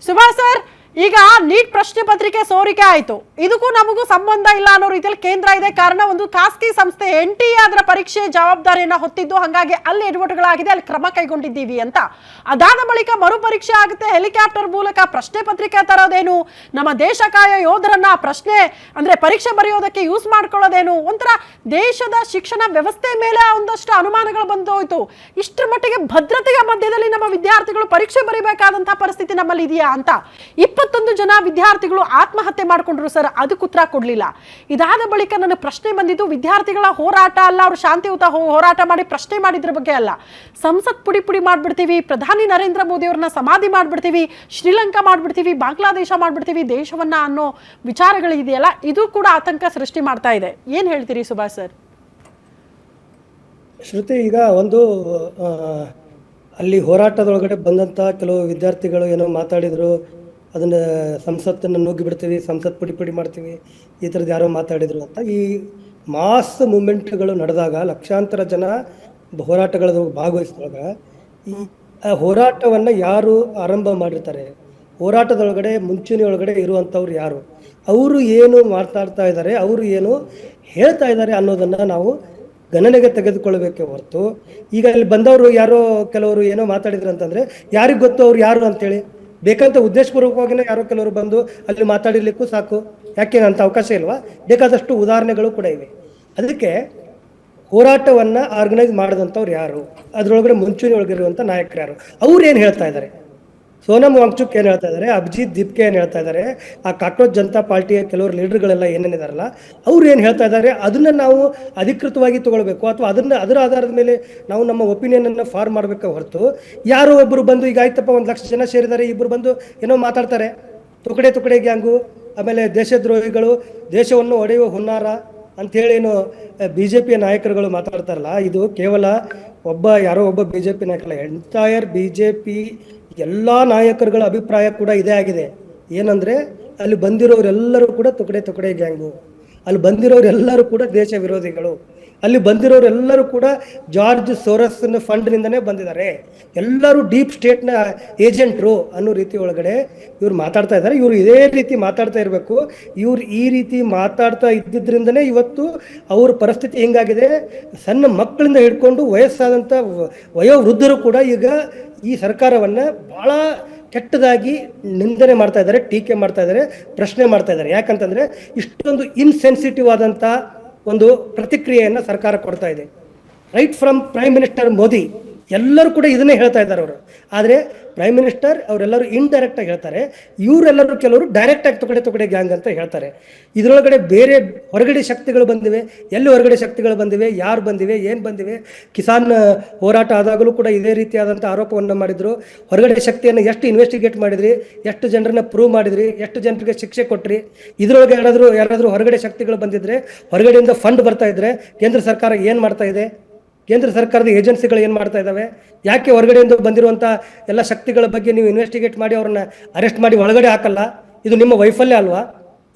Subhash sir, ಈಗ neat ಪ್ರಶ್ನೆ ಪತ್ರಿಕೆ ಸೋರಿಕೆ ಆಯಿತು, ಇದಕ್ಕೂ ನಮಗೂ ಸಂಬಂಧ ಇಲ್ಲ ಅನ್ನೋ ರೀತಿಯಲ್ಲಿ ಕೇಂದ್ರ ಇದೆ. ಕಾರಣ ಒಂದು ಖಾಸಗಿ ಸಂಸ್ಥೆ NTA ಅದರ ಪರೀಕ್ಷೆ ಜವಾಬ್ದಾರಿಯನ್ನು ಹೊತ್ತಿದ್ದು, ಹಾಗಾಗಿ ಅಲ್ಲಿ ಎಡವಟ್ಟುಗಳಾಗಿದೆ, ಅಲ್ಲಿ ಕ್ರಮ ಕೈಗೊಂಡಿದ್ದೀವಿ ಅಂತ. ಅದಾದ ಬಳಿಕ ಮರುಪರೀಕ್ಷೆ ಆಗುತ್ತೆ, ಹೆಲಿಕಾಪ್ಟರ್ ಮೂಲಕ ಪ್ರಶ್ನೆ ಪತ್ರಿಕೆ ತರೋದೇನು, ನಮ್ಮ ದೇಶ ಕಾಯೋ ಯೋಧರನ್ನ ಪ್ರಶ್ನೆ ಅಂದ್ರೆ ಪರೀಕ್ಷೆ ಬರೆಯೋದಕ್ಕೆ ಯೂಸ್ ಮಾಡ್ಕೊಳ್ಳೋದೇನು, ಒಂಥರ ದೇಶದ ಶಿಕ್ಷಣ ವ್ಯವಸ್ಥೆ ಮೇಲೆ ಒಂದಷ್ಟು ಅನುಮಾನಗಳು ಬಂದು ಹೋಯ್ತು. ಇಷ್ಟರ ಮಟ್ಟಿಗೆ ಭದ್ರತೆಯ ಮಧ್ಯದಲ್ಲಿ ನಮ್ಮ ವಿದ್ಯಾರ್ಥಿಗಳು ಪರೀಕ್ಷೆ ಬರೀಬೇಕಾದಂತಹ ಪರಿಸ್ಥಿತಿ ನಮ್ಮಲ್ಲಿ ಇದೆಯಾ ಅಂತ 21 ಜನ ವಿದ್ಯಾರ್ಥಿಗಳು ಆತ್ಮಹತ್ಯೆ ಮಾಡಿಕೊಂಡ್ರು ಸರ್. ಅದಕ್ಕೆ ಉತ್ತರ ಕೊಡ್ಲಿಲ್ಲ. ಇದಾದ ಬಳಿಕ ನನ್ನ ಪ್ರಶ್ನೆ ಬಂದಿದ್ದು ವಿದ್ಯಾರ್ಥಿಗಳ ಹೋರಾಟ ಅಲ್ಲ, ಅವರು ಶಾಂತಿಯುತ ಹೋರಾಟ ಮಾಡಿ ಪ್ರಶ್ನೆ ಮಾಡಿದ್ರ ಬಗ್ಗೆ ಅಲ್ಲ. ಸಂಸತ್ ಪುಡಿ ಪುಡಿ ಮಾಡ್ಬಿಡ್ತೀವಿ, ಪ್ರಧಾನಿ ನರೇಂದ್ರ ಮೋದಿ ಅವ್ರನ್ನ ಸಮಾಧಿ ಮಾಡ್ಬಿಡ್ತೀವಿ, ಶ್ರೀಲಂಕಾ ಮಾಡ್ಬಿಡ್ತೀವಿ, ಬಾಂಗ್ಲಾದೇಶ ಮಾಡ್ಬಿಡ್ತೀವಿ ದೇಶವನ್ನ ಅನ್ನೋ ವಿಚಾರಗಳು ಇದೆಯಲ್ಲ, ಇದು ಕೂಡ ಆತಂಕ ಸೃಷ್ಟಿ ಮಾಡ್ತಾ ಇದೆ. ಏನ್ ಹೇಳ್ತೀರಿ ಸುಭಾಷ್ ಸರ್? ಶ್ರುತಿ, ಈಗ ಒಂದು ಅಲ್ಲಿ ಹೋರಾಟದೊಳಗಡೆ ಬಂದಂಥ ಕೆಲವು ವಿದ್ಯಾರ್ಥಿಗಳು ಏನೋ ಮಾತಾಡಿದರು, ಅದನ್ನು ಸಂಸತ್ತನ್ನು ನುಗ್ಗಿ ಬಿಡ್ತೀವಿ, ಸಂಸತ್ ಪುಡಿ ಪುಡಿ ಮಾಡ್ತೀವಿ, ಈ ಥರದ್ದು ಯಾರೋ ಮಾತಾಡಿದರು ಅಂತ. ಈ ಮಾಸ್ ಮೂಮೆಂಟ್ಗಳು ನಡೆದಾಗ ಲಕ್ಷಾಂತರ ಜನ ಹೋರಾಟಗಳ ಭಾಗವಹಿಸಿದಾಗ ಈ ಹೋರಾಟವನ್ನು ಯಾರು ಆರಂಭ ಮಾಡಿರ್ತಾರೆ, ಹೋರಾಟದೊಳಗಡೆ ಮುಂಚೂಣಿಯೊಳಗಡೆ ಇರುವಂಥವ್ರು ಯಾರು, ಅವರು ಏನು ಮಾತಾಡ್ತಾ ಇದ್ದಾರೆ, ಅವರು ಏನು ಹೇಳ್ತಾ ಇದ್ದಾರೆ ಅನ್ನೋದನ್ನು ನಾವು ಗಣನೆಗೆ ತೆಗೆದುಕೊಳ್ಳಬೇಕೆ ಹೊರತು, ಈಗ ಇಲ್ಲಿ ಬಂದವರು ಯಾರೋ ಕೆಲವರು ಏನೋ ಮಾತಾಡಿದ್ರು ಅಂತಂದರೆ ಯಾರಿಗೆ ಗೊತ್ತು ಅವ್ರು ಯಾರು ಅಂತೇಳಿ, ಬೇಕಂತ ಉದ್ದೇಶಪೂರ್ವಕವಾಗಿಯೇ ಯಾರೋ ಕೆಲವರು ಬಂದು ಅಲ್ಲಿ ಮಾತಾಡಿರ್ಲಿಕ್ಕೂ ಸಾಕು, ಯಾಕೆ ಅಂತ ಅವಕಾಶ ಇಲ್ವಾ? ಬೇಕಾದಷ್ಟು ಉದಾಹರಣೆಗಳು ಕೂಡ ಇವೆ. ಅದಕ್ಕೆ ಹೋರಾಟವನ್ನು ಆರ್ಗನೈಸ್ ಮಾಡಿದಂಥವ್ರು ಯಾರು, ಅದರೊಳಗಡೆ ಮುಂಚೂಣಿ ಒಳಗಿರುವಂಥ ನಾಯಕರು ಯಾರು, ಅವ್ರು ಏನು ಹೇಳ್ತಾ ಇದ್ದಾರೆ, ಸೋನಮ್ ವಾಂಗ್ಚುಕ್ ಏನು ಹೇಳ್ತಾ ಇದ್ದಾರೆ, ಅಭಿಜಿತ್ ದೀಪ್ಕೆ ಏನು ಹೇಳ್ತಾ ಇದ್ದಾರೆ, ಆ ಕಾಕ್ರೋಚ್ ಜನತಾ ಪಾರ್ಟಿಯ ಕೆಲವರು ಲೀಡರ್ಗಳೆಲ್ಲ ಏನೇನಿದಾರಲ್ಲ ಅವ್ರು ಏನು ಹೇಳ್ತಾ ಇದ್ದಾರೆ, ಅದನ್ನು ನಾವು ಅಧಿಕೃತವಾಗಿ ತೊಗೊಳ್ಬೇಕು, ಅಥವಾ ಅದರ ಆಧಾರದ ಮೇಲೆ ನಾವು ನಮ್ಮ ಒಪಿನಿಯನನ್ನು ಫಾರ್ಮ್ ಮಾಡಬೇಕು ಹೊರತು ಯಾರೋ ಒಬ್ಬರು ಬಂದು ಈಗ ಆಯ್ತಪ್ಪ 1 ಲಕ್ಷ ಜನ ಸೇರಿದ್ದಾರೆ, ಇಬ್ಬರು ಬಂದು ಏನೋ ಮಾತಾಡ್ತಾರೆ, ತುಕಡೆ ಗ್ಯಾಂಗು, ಆಮೇಲೆ ದೇಶದ್ರೋಹಿಗಳು, ದೇಶವನ್ನು ಒಡೆಯುವ ಹುನ್ನಾರ ಅಂಥೇಳೇನು BJP ನಾಯಕರುಗಳು ಮಾತಾಡ್ತಾರಲ್ಲ, ಇದು ಕೇವಲ ಯಾರೋ ಒಬ್ಬ BJP ನಾಯಕರಲ್ಲ, ಎಂಟೈರ್ BJP ಎಲ್ಲ ನಾಯಕರುಗಳ ಅಭಿಪ್ರಾಯ ಕೂಡ ಇದೇ ಆಗಿದೆ. ಏನಂದರೆ ಅಲ್ಲಿ ಬಂದಿರೋರೆಲ್ಲರೂ ಕೂಡ ತುಕಡೆ ಗ್ಯಾಂಗು, ಅಲ್ಲಿ ಬಂದಿರೋರೆಲ್ಲರೂ ಕೂಡ ದೇಶ ವಿರೋಧಿಗಳು, ಅಲ್ಲಿ ಬಂದಿರೋರೆಲ್ಲರೂ ಕೂಡ ಜಾರ್ಜ್ ಸೋರಸ್ನ ಫಂಡ್ನಿಂದನೇ ಬಂದಿದ್ದಾರೆ, ಎಲ್ಲರೂ ಡೀಪ್ ಸ್ಟೇಟ್ನ ಏಜೆಂಟ್ರು ಅನ್ನೋ ರೀತಿ ಒಳಗಡೆ ಇವ್ರು ಮಾತಾಡ್ತಾ ಇದ್ದಾರೆ. ಇವರು ಇದೇ ರೀತಿ ಮಾತಾಡ್ತಾ ಇರಬೇಕು. ಇವ್ರು ಈ ರೀತಿ ಮಾತಾಡ್ತಾ ಇದ್ದಿದ್ದರಿಂದನೇ ಇವತ್ತು ಅವ್ರ ಪರಿಸ್ಥಿತಿ ಹೆಂಗಾಗಿದೆ, ಸಣ್ಣ ಮಕ್ಕಳಿಂದ ಹಿಡ್ಕೊಂಡು ವಯಸ್ಸಾದಂಥ ವಯೋವೃದ್ಧರು ಕೂಡ ಈಗ ಈ ಸರ್ಕಾರವನ್ನು ಭಾಳ ಕೆಟ್ಟದಾಗಿ ನಿಂದನೆ ಮಾಡ್ತಾ ಇದ್ದಾರೆ, ಟೀಕೆ ಮಾಡ್ತಾ ಇದ್ದಾರೆ, ಪ್ರಶ್ನೆ ಮಾಡ್ತಾ ಇದ್ದಾರೆ. ಯಾಕಂತಂದರೆ ಇಷ್ಟೊಂದು ಇನ್ಸೆನ್ಸಿಟಿವ್ ಆದಂಥ ಒಂದು ಪ್ರತಿಕ್ರಿಯೆಯನ್ನು ಸರ್ಕಾರ ಕೊಡ್ತಾ ಇದೆ. Right from prime minister Modi ಎಲ್ಲರೂ ಕೂಡ ಇದನ್ನೇ ಹೇಳ್ತಾ ಇದ್ದಾರೆ ಅವರು. ಆದರೆ ಪ್ರೈಮ್ ಮಿನಿಸ್ಟರ್ ಅವರೆಲ್ಲರೂ ಇಂಡೈರೆಕ್ಟಾಗಿ ಹೇಳ್ತಾರೆ, ಇವರೆಲ್ಲರೂ ಕೆಲವರು ಡೈರೆಕ್ಟಾಗಿ ತುಕಡೆ ಗ್ಯಾಂಗ್ ಅಂತ ಹೇಳ್ತಾರೆ. ಇದರೊಳಗಡೆ ಬೇರೆ ಹೊರಗಡೆ ಶಕ್ತಿಗಳು ಬಂದಿವೆ. ಎಲ್ಲಿ ಹೊರಗಡೆ ಶಕ್ತಿಗಳು ಬಂದಿವೆ, ಯಾರು ಬಂದಿವೆ, ಏನು ಬಂದಿವೆ? ಕಿಸಾನ್ ಹೋರಾಟ ಆದಾಗಲೂ ಕೂಡ ಇದೇ ರೀತಿಯಾದಂಥ ಆರೋಪವನ್ನು ಮಾಡಿದರು. ಹೊರಗಡೆ ಶಕ್ತಿಯನ್ನು ಎಷ್ಟು ಇನ್ವೆಸ್ಟಿಗೇಟ್ ಮಾಡಿದ್ರಿ, ಎಷ್ಟು ಜನರನ್ನ ಪ್ರೂವ್ ಮಾಡಿದ್ರಿ, ಎಷ್ಟು ಜನರಿಗೆ ಶಿಕ್ಷೆ ಕೊಟ್ರಿ? ಇದರೊಳಗೆ ಯಾರಾದರೂ ಹೊರಗಡೆ ಶಕ್ತಿಗಳು ಬಂದಿದ್ರೆ, ಹೊರಗಡೆಯಿಂದ ಫಂಡ್ ಬರ್ತಾ ಇದ್ರೆ ಕೇಂದ್ರ ಸರ್ಕಾರ ಏನು ಮಾಡ್ತಾ ಇದೆ, ಕೇಂದ್ರ ಸರ್ಕಾರದ ಏಜೆನ್ಸಿಗಳು ಏನು ಮಾಡ್ತಾ ಇದ್ದಾವೆ? ಯಾಕೆ ಹೊರಗಡೆಯಿಂದ ಬಂದಿರುವಂಥ ಎಲ್ಲ ಶಕ್ತಿಗಳ ಬಗ್ಗೆ ನೀವು ಇನ್ವೆಸ್ಟಿಗೇಟ್ ಮಾಡಿ ಅವ್ರನ್ನ ಅರೆಸ್ಟ್ ಮಾಡಿ ಒಳಗಡೆ ಹಾಕಲ್ಲ? ಇದು ನಿಮ್ಮ ವೈಫಲ್ಯ ಅಲ್ವಾ?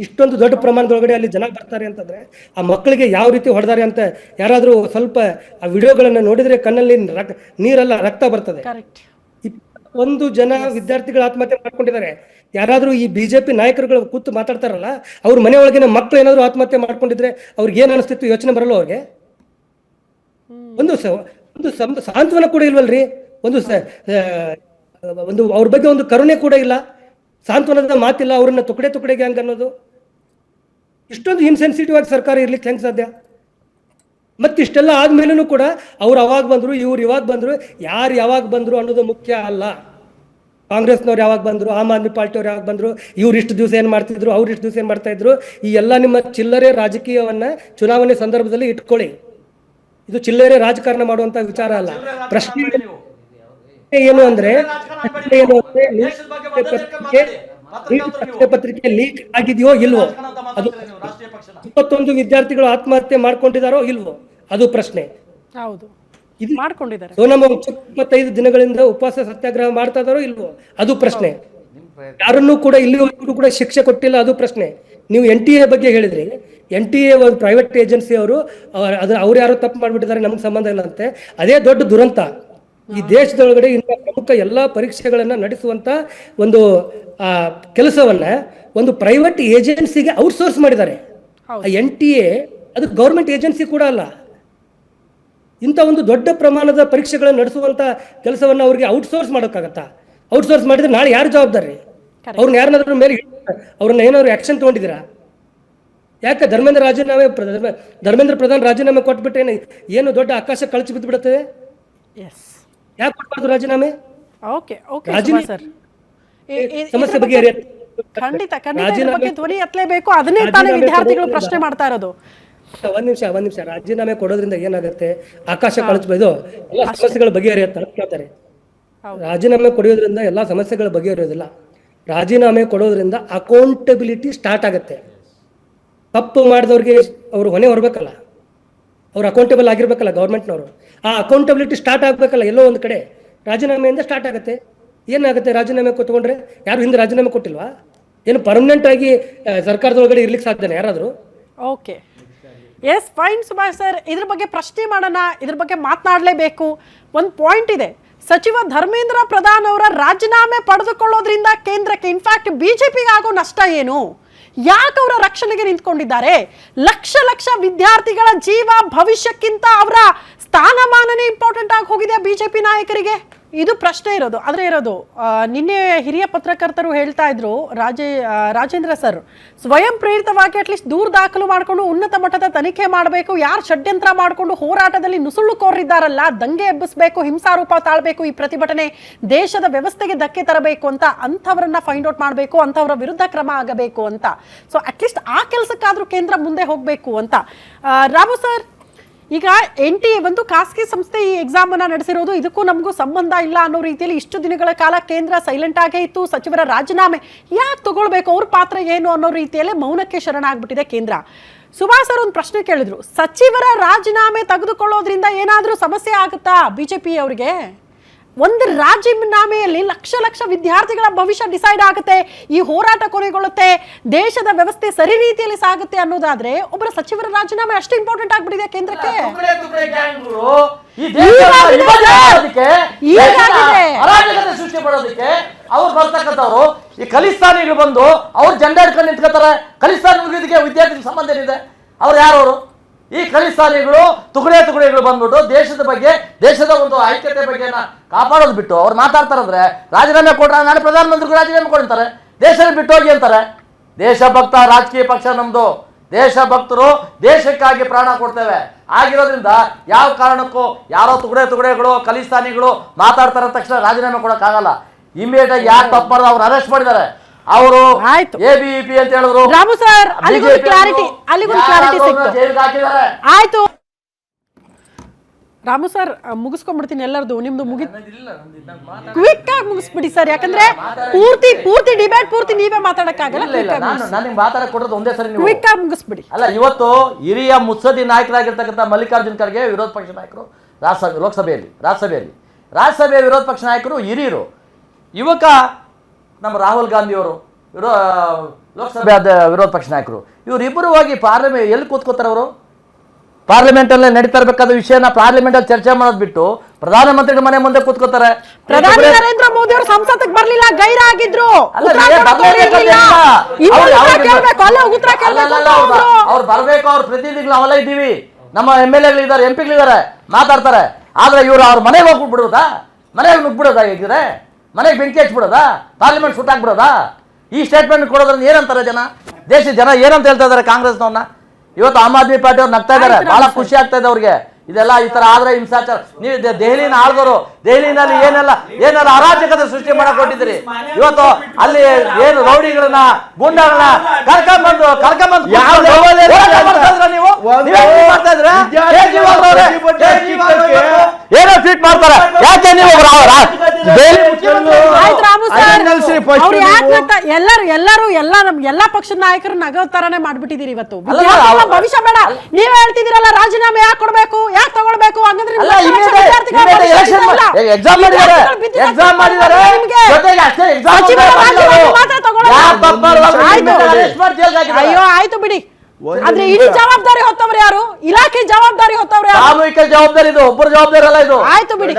ಇಷ್ಟೊಂದು ದೊಡ್ಡ ಪ್ರಮಾಣದೊಳಗಡೆ ಅಲ್ಲಿ ಜನ ಬರ್ತಾರೆ ಅಂತಂದರೆ ಆ ಮಕ್ಕಳಿಗೆ ಯಾವ ರೀತಿ ಹೊಡೆದಾರೆ ಅಂತ ಯಾರಾದರೂ ಸ್ವಲ್ಪ ಆ ವಿಡಿಯೋಗಳನ್ನು ನೋಡಿದರೆ ಕಣ್ಣಲ್ಲಿ ನೀರೆಲ್ಲ ರಕ್ತ ಬರ್ತದೆ. 21 ಜನ ವಿದ್ಯಾರ್ಥಿಗಳು ಆತ್ಮಹತ್ಯೆ ಮಾಡ್ಕೊಂಡಿದ್ದಾರೆ. ಯಾರಾದರೂ ಈ BJP ನಾಯಕರುಗಳು ಕೂತು ಮಾತಾಡ್ತಾರಲ್ಲ, ಅವ್ರ ಮನೆ ಒಳಗಿನ ಮಕ್ಕಳು ಏನಾದರೂ ಆತ್ಮಹತ್ಯೆ ಮಾಡ್ಕೊಂಡಿದ್ರೆ ಅವ್ರಿಗೆ ಏನು ಅನಿಸ್ತಿತ್ತು? ಯೋಚನೆ ಬರಲ್ಲ ಅವ್ರಿಗೆ? ಒಂದು ಸಾಂತ್ವನ ಕೂಡ ಇಲ್ವಲ್ರಿ? ಒಂದು ಅವ್ರ ಬಗ್ಗೆ ಒಂದು ಕರುಣೆ ಕೂಡ ಇಲ್ಲ, ಸಾಂತ್ವನದ ಮಾತಿಲ್ಲ, ಅವ್ರನ್ನ ತುಕಡೆ ಗ್ಯಾಂಗ್ ಅನ್ನೋದು. ಇಷ್ಟೊಂದು ಇನ್ಸೆನ್ಸಿಟಿವ್ ಆಗಿ ಸರ್ಕಾರ ಇರ್ಲಿಕ್ಕೆ ಹೆಂಗೆ ಸಾಧ್ಯ? ಮತ್ತಿಷ್ಟೆಲ್ಲ ಆದ್ಮೇಲೂ ಕೂಡ ಅವ್ರು ಅವಾಗ ಬಂದರು, ಇವ್ರು ಇವಾಗ ಬಂದರು, ಯಾರು ಯಾವಾಗ ಬಂದರು ಅನ್ನೋದು ಮುಖ್ಯ ಅಲ್ಲ. ಕಾಂಗ್ರೆಸ್ನವ್ರು ಯಾವಾಗ ಬಂದರು, ಆಮ್ ಆದ್ಮಿ ಪಾರ್ಟಿಯವ್ರು ಯಾವಾಗ ಬಂದರು, ಇವ್ರು ಇಷ್ಟು ದಿವಸ ಏನು ಮಾಡ್ತಿದ್ರು, ಅವ್ರು ಇಷ್ಟು ದಿವಸ ಏನು ಮಾಡ್ತಾ ಇದ್ರು, ಈ ಎಲ್ಲ ನಿಮ್ಮ ಚಿಲ್ಲರೆ ರಾಜಕೀಯವನ್ನು ಚುನಾವಣೆ ಸಂದರ್ಭದಲ್ಲಿ ಇಟ್ಕೊಳ್ಳಿ. ಇದು ಚಿಲ್ಲರೆ ರಾಜಕಾರಣ ಮಾಡುವಂತ ವಿಚಾರ ಅಲ್ಲ. ಪ್ರಶ್ನೆ ಏನು ಅಂದ್ರೆ ಪತ್ರಿಕೆ ಲೀಕ್ ಆಗಿದೆಯೋ ಇಲ್ವೋ, ಅದು 21 ವಿದ್ಯಾರ್ಥಿಗಳು ಆತ್ಮಹತ್ಯೆ ಮಾಡ್ಕೊಂಡಿದಾರೋ ಇಲ್ವೋ, ಅದು ಪ್ರಶ್ನೆ. ಇದು ಮಾಡ್ಕೊಂಡಿದ್ದಾರೆ. ಸೋನಮ್ ವಾಂಗ್ಚುಕ್ 25 ದಿನಗಳಿಂದ ಉಪವಾಸ ಸತ್ಯಾಗ್ರಹ ಮಾಡ್ತಾ ಇದಾರೋ ಇಲ್ವೋ, ಅದು ಪ್ರಶ್ನೆ. ಯಾರನ್ನೂ ಕೂಡ ಇಲ್ಲಿವರೆಗೂ ಕೂಡ ಶಿಕ್ಷೆ ಕೊಟ್ಟಿಲ್ಲ, ಅದು ಪ್ರಶ್ನೆ. ನೀವು NTA ಬಗ್ಗೆ ಹೇಳಿದ್ರಿ, NTA ಒಂದು ಪ್ರೈವೇಟ್ ಏಜೆನ್ಸಿ, ಅವ್ರು ಯಾರೋ ತಪ್ಪು ಮಾಡಿಬಿಟ್ಟಿದ್ದಾರೆ, ನಮ್ಗೆ ಸಂಬಂಧ ಇಲ್ಲ ಅಂತೆ. ಅದೇ ದೊಡ್ಡ ದುರಂತ. ಈ ದೇಶದೊಳಗಡೆ ಇಂಥ ಪ್ರಮುಖ ಎಲ್ಲ ಪರೀಕ್ಷೆಗಳನ್ನ ನಡೆಸುವಂತ ಒಂದು ಕೆಲಸವನ್ನ ಒಂದು ಪ್ರೈವೇಟ್ ಏಜೆನ್ಸಿಗೆ ಔಟ್ಸೋರ್ಸ್ ಮಾಡಿದ್ದಾರೆ. NTA ಅದು ಗೌರ್ಮೆಂಟ್ ಏಜೆನ್ಸಿ ಕೂಡ ಅಲ್ಲ. ಇಂಥ ಒಂದು ದೊಡ್ಡ ಪ್ರಮಾಣದ ಪರೀಕ್ಷೆಗಳನ್ನು ನಡೆಸುವಂತ ಕೆಲಸವನ್ನ ಅವ್ರಿಗೆ ಔಟ್ಸೋರ್ಸ್ ಮಾಡೋಕ್ಕಾಗತ್ತಾ? ಔಟ್ಸೋರ್ಸ್ ಮಾಡಿದ್ರೆ ನಾಳೆ ಯಾರು ಜವಾಬ್ದಾರಿ? ಅವ್ರನ್ನ ಯಾರನ್ನಾದ್ರೂ ಮೇಲೆ ಅವ್ರನ್ನ ಏನಾದ್ರು ಆಕ್ಷನ್ ತಗೊಂಡಿದ್ದೀರಾ? ಯಾಕೆ ಧರ್ಮೇಂದ್ರ ಪ್ರಧಾನ್ ರಾಜೀನಾಮೆ ಕೊಟ್ಬಿಟ್ಟೆ ಏನು ದೊಡ್ಡ ಆಕಾಶ ಕಳಚಿ ಬಿದ್ದು ಬಿಡುತ್ತದೆ? ಯಾಕೆ ಕೊಡ್ಬಾರ್ದು ರಾಜೀನಾಮೆ? ಸಮಸ್ಯೆ ಬಗೆಹರಿಯುತ್ತೆ. ಖಂಡಿತ ಧ್ವನಿ ಎತ್ತಲೇಬೇಕು. ಅದನ್ನೇ ತಾನೇ ವಿದ್ಯಾರ್ಥಿಗಳು ಪ್ರಶ್ನೆ ಮಾಡ್ತಾ ಇರೋದು. ಒಂದ್ ನಿಮಿಷ ರಾಜೀನಾಮೆ ಕೊಡೋದ್ರಿಂದ ಏನಾಗುತ್ತೆ? ಆಕಾಶ ಕಳಚಬಹುದು, ಎಲ್ಲ ಸಮಸ್ಯೆಗಳು ಬಗೆಹರಿಯುತ್ತೆ ಅಂತ ಕೇಳ್ತಾರೆ. ರಾಜೀನಾಮೆ ಕೊಡೋದ್ರಿಂದ ಎಲ್ಲಾ ಸಮಸ್ಯೆಗಳು ಬಗೆಹರಿಯೋದಿಲ್ಲ. ರಾಜೀನಾಮೆ ಕೊಡೋದ್ರಿಂದ ಅಕೌಂಟಬಿಲಿಟಿ ಸ್ಟಾರ್ಟ್ ಆಗುತ್ತೆ. ತಪ್ಪು ಮಾಡಿದವ್ರಿಗೆ ಅವರು ಹೊಣೆ ಹೊರಬೇಕಲ್ಲ, ಅವ್ರು ಅಕೌಂಟೇಬಲ್ ಆಗಿರ್ಬೇಕಲ್ಲ ಗೌರ್ಮೆಂಟ್ನವರು. ಆ ಅಕೌಂಟಬಿಲಿಟಿ ಸ್ಟಾರ್ಟ್ ಆಗ್ಬೇಕಲ್ಲ ಎಲ್ಲೋ ಒಂದು ಕಡೆ. ರಾಜೀನಾಮೆಯಿಂದ ಸ್ಟಾರ್ಟ್ ಆಗುತ್ತೆ. ಏನಾಗುತ್ತೆ ರಾಜೀನಾಮೆ ಕೊತ್ಕೊಂಡ್ರೆ? ಯಾರು ಹಿಂದೆ ರಾಜೀನಾಮೆ ಕೊಟ್ಟಿಲ್ವಾ? ಏನು ಪರ್ಮನೆಂಟ್ ಆಗಿ ಸರ್ಕಾರದೊಳಗಡೆ ಇರ್ಲಿಕ್ಕೆ ಸಾಧ್ಯನಾ ಯಾರಾದರೂ? Okay, yes, fine Subhash sir, ಇದ್ರ ಬಗ್ಗೆ ಪ್ರಶ್ನೆ ಮಾಡೋಣ, ಇದ್ರ ಬಗ್ಗೆ ಮಾತನಾಡಲೇಬೇಕು. ಒಂದು ಪಾಯಿಂಟ್ ಇದೆ, ಸಚಿವ ಧರ್ಮೇಂದ್ರ ಪ್ರಧಾನ್ ಅವರ ರಾಜೀನಾಮೆ ಪಡೆದುಕೊಳ್ಳೋದ್ರಿಂದ ಕೇಂದ್ರಕ್ಕೆ, ಇನ್ಫ್ಯಾಕ್ಟ್ ಬಿಜೆಪಿಗೆ ಆಗೋ ನಷ್ಟ ಏನು? ಯಾಕೆ ಅವರ ರಕ್ಷಣೆಗೆ ನಿಂತ್ಕೊಂಡಿದ್ದಾರೆ? ಲಕ್ಷ ವಿದ್ಯಾರ್ಥಿಗಳ ಜೀವ ಭವಿಷ್ಯಕ್ಕಿಂತ ಅವರ ಸ್ಥಾನಮಾನನೇ ಇಂಪಾರ್ಟೆಂಟ್ ಆಗಿ ಹೋಗಿದೆ ಬಿಜೆಪಿ ನಾಯಕರಿಗೆ. ಇದು ಪ್ರಶ್ನೆ ಇರೋದು. ನಿನ್ನೆ ಹಿರಿಯ ಪತ್ರಕರ್ತರು ಹೇಳ್ತಾ ಇದ್ರು, ರಾಜೇಂದ್ರ ಸರ್ ಸ್ವಯಂ ಪ್ರೇರಿತವಾಗಿ ಅಟ್ಲೀಸ್ಟ್ ದೂರು ದಾಖಲು ಮಾಡಿಕೊಂಡು ಉನ್ನತ ಮಟ್ಟದ ತನಿಖೆ ಮಾಡಬೇಕು. ಯಾರು ಷಡ್ಯಂತ್ರ ಮಾಡಿಕೊಂಡು ಹೋರಾಟದಲ್ಲಿ ನುಸುಳುಕೋರಿದ್ದಾರಲ್ಲ, ದಂಗೆ ಎಬ್ಬಿಸಬೇಕು, ಹಿಂಸಾರೂಪ ತಾಳ್ಬೇಕು, ಈ ಪ್ರತಿಭಟನೆ ದೇಶದ ವ್ಯವಸ್ಥೆಗೆ ಧಕ್ಕೆ ತರಬೇಕು ಅಂತ, ಅಂಥವರನ್ನ ಫೈಂಡ್ ಔಟ್ ಮಾಡಬೇಕು, ಅಂಥವರ ವಿರುದ್ಧ ಕ್ರಮ ಆಗಬೇಕು ಅಂತ. ಸೊ ಅಟ್ಲೀಸ್ಟ್ ಆ ಕೆಲಸಕ್ಕಾದ್ರೂ ಕೇಂದ್ರ ಮುಂದೆ ಹೋಗಬೇಕು ಅಂತ. ರಾಮು ಸರ್, ಈಗ NTA ಒಂದು ಖಾಸಗಿ ಸಂಸ್ಥೆ ಈ ಎಕ್ಸಾಮ್ ಅನ್ನ ನಡೆಸಿರೋದು, ಇದಕ್ಕೂ ನಮಗೂ ಸಂಬಂಧ ಇಲ್ಲ ಅನ್ನೋ ರೀತಿಯಲ್ಲಿ ಇಷ್ಟು ದಿನಗಳ ಕಾಲ ಕೇಂದ್ರ ಸೈಲೆಂಟ್ ಆಗೇ ಇತ್ತು. ಸಚಿವರ ರಾಜೀನಾಮೆ ಯಾಕೆ ತಗೊಳ್ಬೇಕು, ಅವ್ರ ಪಾತ್ರ ಏನು ಅನ್ನೋ ರೀತಿಯಲ್ಲೇ ಮೌನಕ್ಕೆ ಶರಣಾಗ್ಬಿಟ್ಟಿದೆ ಕೇಂದ್ರ. ಸುಭಾಷ್ ಸರ್ ಒಂದು ಪ್ರಶ್ನೆ ಕೇಳಿದ್ರು, ಸಚಿವರ ರಾಜೀನಾಮೆ ತೆಗೆದುಕೊಳ್ಳೋದ್ರಿಂದ ಏನಾದರೂ ಸಮಸ್ಯೆ ಆಗುತ್ತಾ ಬಿಜೆಪಿ ಅವರಿಗೆ? ಒಂದು ರಾಜೀನಾಮೆಯಲ್ಲಿ ಲಕ್ಷ ವಿದ್ಯಾರ್ಥಿಗಳ ಭವಿಷ್ಯ ಡಿಸೈಡ್ ಆಗುತ್ತೆ, ಈ ಹೋರಾಟ ಕೊನೆಗೊಳ್ಳುತ್ತೆ, ದೇಶದ ವ್ಯವಸ್ಥೆ ಸರಿ ರೀತಿಯಲ್ಲಿ ಸಾಗುತ್ತೆ ಅನ್ನೋದಾದ್ರೆ ಒಬ್ಬರ ಸಚಿವರ ರಾಜೀನಾಮೆ ಅಷ್ಟು ಇಂಪಾರ್ಟೆಂಟ್ ಆಗ್ಬಿಟ್ಟಿದೆ ಕೇಂದ್ರಕ್ಕೆ. ಸೃಷ್ಟಿ ಮಾಡೋದಕ್ಕೆ ಅವ್ರು ಬರ್ತಕ್ಕಂಥವ್ರು ಈ ಖಲಿಸ್ತಾನಿಗಳು ಬಂದು ಅವ್ರು ಜೆಂಡಾ ಹಿಡ್ಕೊಂಡು ನಿಂತ್ಕೋತಾರೆ. ಖಲಿಸ್ತಾನ್ ಮುಗಿದಕ್ಕೆ ವಿದ್ಯಾರ್ಥಿ ಸಂಬಂಧ ಏನಿದೆ? ಅವ್ರು ಯಾರವರು? ಈ ಖಲಿಸ್ತಾನಿಗಳು ತುಕಡಿಗಳು ಬಂದ್ಬಿಟ್ಟು ದೇಶದ ಬಗ್ಗೆ, ದೇಶದ ಒಂದು ಐಕ್ಯತೆ ಬಗ್ಗೆ ಕಾಪಾಡೋದು ಬಿಟ್ಟು ಅವ್ರು ಮಾತಾಡ್ತಾರಂದ್ರೆ, ರಾಜೀನಾಮೆ ಕೊಟ್ರೆ ನಾಳೆ ಪ್ರಧಾನಮಂತ್ರಿಗಳು ರಾಜೀನಾಮೆ ಕೊಡ್ತಾರೆ, ದೇಶನ ಬಿಟ್ಟು ಹೋಗಿ ಅಂತಾರೆ. ದೇಶಭಕ್ತ ರಾಜಕೀಯ ಪಕ್ಷ ನಮ್ದು, ದೇಶಭಕ್ತರು ದೇಶಕ್ಕಾಗಿ ಪ್ರಾಣ ಕೊಡ್ತೇವೆ. ಆಗಿರೋದ್ರಿಂದ ಯಾವ ಕಾರಣಕ್ಕೂ ಯಾರೋ ತುಕಡಿಗಳು ಖಲಿಸ್ತಾನಿಗಳು ಮಾತಾಡ್ತಾರ ತಕ್ಷಣ ರಾಜೀನಾಮೆ ಕೊಡೋಕ್ಕಾಗಲ್ಲ. ಇಮಿಡಿಯೇಟ್ ಆಗಿ ಯಾರು ತಪ್ಪು ಮಾಡಿದ್ರು ಅವ್ರು ಅರೆಸ್ಟ್ ಮಾಡಿದ್ದಾರೆ. ಅವರು ABVP ಅಂತ ಹೇಳಿದ್ರು. ರಾಮು ಸರ್, ಅಲ್ಲಿಗೊಂದು ಕ್ಲಾರಿಟಿ ಆಯ್ತು. ರಾಮು ಸರ್, ಮುಗಿಸ್ಕೊಂಡ್ಬಿಡ್ತೀನಿ ಎಲ್ಲರದು. ನಿಮ್ದು ಕ್ವಿಕ್ ಆಗಿ ಮುಗಿಸ್ಬಿಡಿ ಸರ್, ಯಾಕಂದ್ರೆ ಪೂರ್ತಿ ಡಿಬೇಟ್ ಪೂರ್ತಿ ನೀವೇ ಮಾತಾಡಕ್ಕಾಗಲ್ಲ. ನನಗೆ ಮಾತಾಡಕ್ ಕೊಡೋದು ಒಂದೇ ಸರಿ, ಕ್ವಿಕ್ ಆಗಿ ಮುಗಿಸ್ಬಿಡಿ. ಅಲ್ಲ, ಇವತ್ತು ಹಿರಿಯ ಮುತ್ಸದಿ ನಾಯಕರಾಗಿರ್ತಕ್ಕಂಥ ಮಲ್ಲಿಕಾರ್ಜುನ್ ಖರ್ಗೆ ವಿರೋಧ ಪಕ್ಷ ನಾಯಕರು ರಾಜ್ಯಸಭೆಯ ವಿರೋಧ ಪಕ್ಷ ನಾಯಕರು ಹಿರಿಯರು. ಯುವಕ ನಮ್ಮ ರಾಹುಲ್ ಗಾಂಧಿಯವರು ಲೋಕಸಭೆ ವಿರೋಧ ಪಕ್ಷ ನಾಯಕರು. ಇವರಿಬ್ಬರು ಹೋಗಿ ಪಾರ್ಲಿಮೆಂಟ್ ಎಲ್ಲಿ ಕೂತ್ಕೋತಾರೆ? ಅವರು ಪಾರ್ಲಿಮೆಂಟಲ್ಲೇ ನಡೀತಾ ಇರಬೇಕಾದ ವಿಷಯನ ಪಾರ್ಲಿಮೆಂಟಲ್ಲಿ ಚರ್ಚೆ ಮಾಡೋದು ಬಿಟ್ಟು ಪ್ರಧಾನಮಂತ್ರಿಗಳ ಮನೆ ಮುಂದೆ ಕೂತ್ಕೋತಾರೆ. ಪ್ರಧಾನಿ ನರೇಂದ್ರ ಮೋದಿ ಅವರು ಸಂಸತ್ತಿಗೆ ಬರಲಿಲ್ಲ, ಗೈರಾಗಿದ್ರು. ಅವ್ರು ಬರ್ಬೇಕು, ಅವ್ರ ಪ್ರತಿನಿಧಿಗಳು ನಾವೆಲ್ಲ ಇದ್ದೀವಿ, ನಮ್ಮ MLA ಇದ್ದಾರೆ, MP ಗಳಿದ್ದಾರೆ, ಮಾತಾಡ್ತಾರೆ. ಆದ್ರೆ ಇವರು ಅವ್ರ ಮನೆಗೆ ಹೋಗ್ಬಿಡ್ಬೋದಾ? ಮನೆಗೆ ನುಗ್ಬಿಡೋದಾ? ಹೇಗಿದ್ರೆ ಮನೆಗೆ ಬೆಂಕಿ ಹಚ್ಬಿಡೋದಾ? ಪಾರ್ಲಿಮೆಂಟ್ ಸುಟ್ಟಾಕ್ಬಿಡೋದಾ? ಈ ಸ್ಟೇಟ್ಮೆಂಟ್ ಕೊಡೋದ್ರಿಂದ ಏನಂತಾರೆ ಜನ? ದೇಶದ ಜನ ಏನಂತ ಹೇಳ್ತಾ ಇದ್ದಾರೆ ಕಾಂಗ್ರೆಸ್ನವ್ರನ್ನ? ಇವತ್ತು ಆಮ್ ಆದ್ಮಿ ಪಾರ್ಟಿ ಅವ್ರು ನಗ್ತಾ ಇದ್ದಾರೆ, ಬಹಳ ಖುಷಿ ಆಗ್ತಾ ಇದೆ ಅವ್ರಿಗೆ. ಇದೆಲ್ಲ ಈ ತರ ಆದ್ರೆ ಹಿಂಸಾಚಾರ. ನೀವು ದೆಹಲಿನ ಆಳ್ದವರು, ದೆಹಲಿನಲ್ಲಿ ಏನೆಲ್ಲ ಅರಾಜಕತೆ ಸೃಷ್ಟಿ ಮಾಡಕ್ ಕೊಟ್ಟಿದ್ದೀರಿ. ಇವತ್ತು ಅಲ್ಲಿ ಏನು ರೌಡಿಗಳನ್ನ ಗೂಂಡಾಗಳನ್ನ ಕರ್ಕೊಂಡ್ಬಂದು ನೀವು ಮಾಡ್ತಾ ಇದ್ರೆ ಏನೋ ಟ್ವೀಟ್ ಮಾಡ್ತಾರೆ. ಯಾಕೆ ನೀವು ಎಲ್ಲಾ ಪಕ್ಷದ ನಾಯಕರು ನಗೋ ತರಾನೇ ಮಾಡ್ಬಿಟ್ಟಿದ್ದೀರಿ ಇವತ್ತು. ಭವಿಷ್ಯ ಬೇಡ, ನೀವ್ ಹೇಳ್ತಿದ್ದೀರಲ್ಲ ರಾಜೀನಾಮೆ ಯಾಕೆ ಕೊಡ್ಬೇಕು, ಯಾಕೆ ತಗೊಳ್ಬೇಕು? ಹಂಗಂದ್ರೆ ಎಕ್ಸಾಮ್ ಮಾಡಿದ್ದಾರೆ. ಅಯ್ಯೋ ಆಯ್ತು ಬಿಡಿ, ಆದ್ರೆ ಇಡೀ ಜವಾಬ್ದಾರಿ ಹೊತ್ತವ್ರು ಯಾರು? ಇಲಾಖೆ ಜವಾಬ್ದಾರಿ ಹೊತ್ತವ್ರು ಯಾರು? ಸಾಮೂಹಿಕ ಜವಾಬ್ದಾರಿ ಇದು, ಒಬ್ಬರ ಜವಾಬ್ದಾರಿ ಅಲ್ಲ ಇದು. ಆಯ್ತು ಬಿಡಿ.